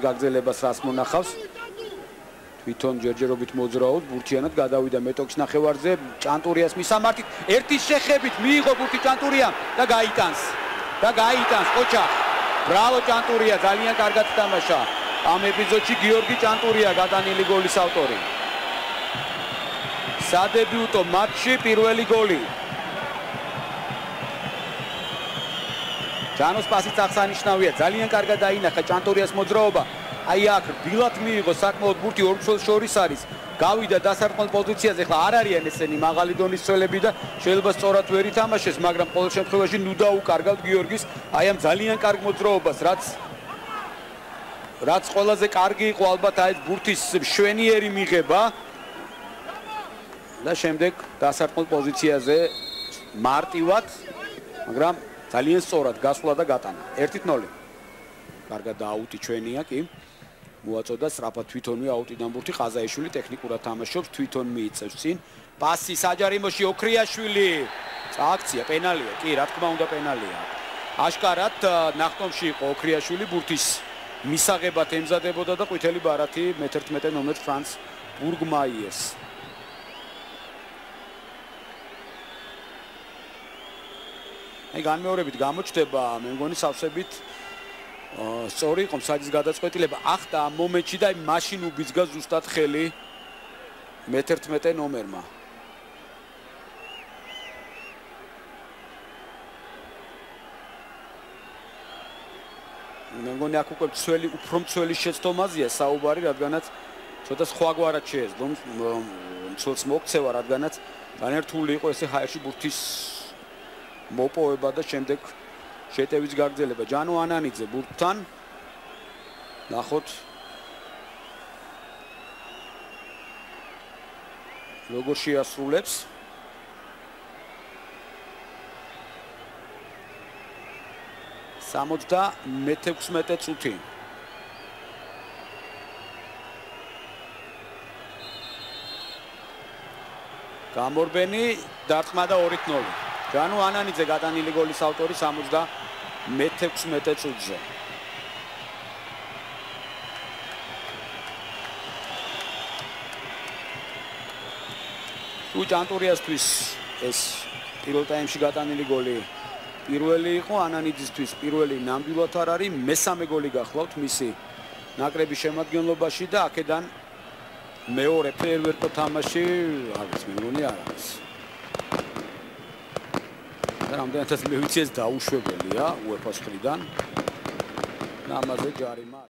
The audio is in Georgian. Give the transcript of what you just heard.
გაგრძელებას რას მონახავს თვითონ ჯერჯერობით მოძრაობს ბურთიანად გადავიდა მეტოქის ნახევარზე ჭანტურიას მისამართით ერთის შეხებით მიიღო ბურთი ჭანტურიამ და გაიტანს ყოჩა ბრავო ჭანტურია ძალიან კარგად თამაშა ამ ეპიზოდში გიორგი ჭანტურია გატანილი გოლის ავტორი სადებიუტო მატჩში პირველი გოლი ჯანოს პასიც აღსანიშნავია ძალიან კარგად დაინახა ჭანტურიას მოძრაობა აი აქ დილად მიიღო საკმაოდ ბურთი ორ მცველს შორის არის გავიდა დასარტყმელ პოზიციაზე ხლა არ არიან ესენი მაღალი დონის მცველები და შეიძლება სწორად ვერ ითამაშეს მაგრამ ყოველ შემთხვევაში ნუ დაუკარგავთ გიორგის აი ამ ძალიან კარგ მოძრაობას რაც ყველაზე კარგი იყო ალბათ აი ბურთის შვენიერი მიღება და შემდეგ დასარტყმელ პოზიციაზე მარტივად მაგრამ ძალიან სწორად გასვლა და გატანა 1-0 კარგად აუტი ჩვენია კი მოაწოდა სწრაფად თვითონვე აუტიდან ბურთი ყაზაიშვილი ტექნიკურად თამაშობს თვითონ მიიწევს წინ პასი საჯარიმოში ოქრიაშვილი აქცია პენალია კი რა თქმა უნდა პენალია აშკარად ნახტომში იყო ოქრიაშვილი ბურთის მისაღებად ემზადებოდა და ყვითელი ბარათი მე-11 ნომერ ფრანც ბურგმაიერს აი განმეორებით გამოჩნდება მე მგონი სავსებით სწორი იყო მსაჯის გადაწყვეტილება ახტა ამ მომენტში და მაშინ უბიძგა ზუსტად ხელი მე-11 ნომერმა მე მგონი აქ უკვე უფრო მცველი შეცდომაზეა საუბარი რადგანაც ცოტა სხვაგვარად შეეძლო მცველს მოქცევა რადგანაც ძალიან რთული იყო ესე ჰაერში ბურთის მოპოვება და შემდეგ შეტევის გაგრძელება ჯანო ანანიძე ბურთთან ნახოთ როგორ შეასრულებს მე-16 წუთი გამორბენი დარტყმა და 2-0 ჯანო ანანიძე გატანილი გოლის ავტორი 76 წუთზე თუ ჭანტურიასთვის ეს პირველ ტაიმში გატანილი გოლი პირველი იყო ანანიძისთვის პირველი ნამდვილად არ არის მესამე გოლი გახლავთ მისი ნაკრების შემადგენლობაში და აქედან მეორე ფერვერტო თამაში არის მე მგონი არ არის რამდენადაც მე ვიცი ეს დაუშვებელია UEFA-ს მხრიდან და ამაზე ჯარიმა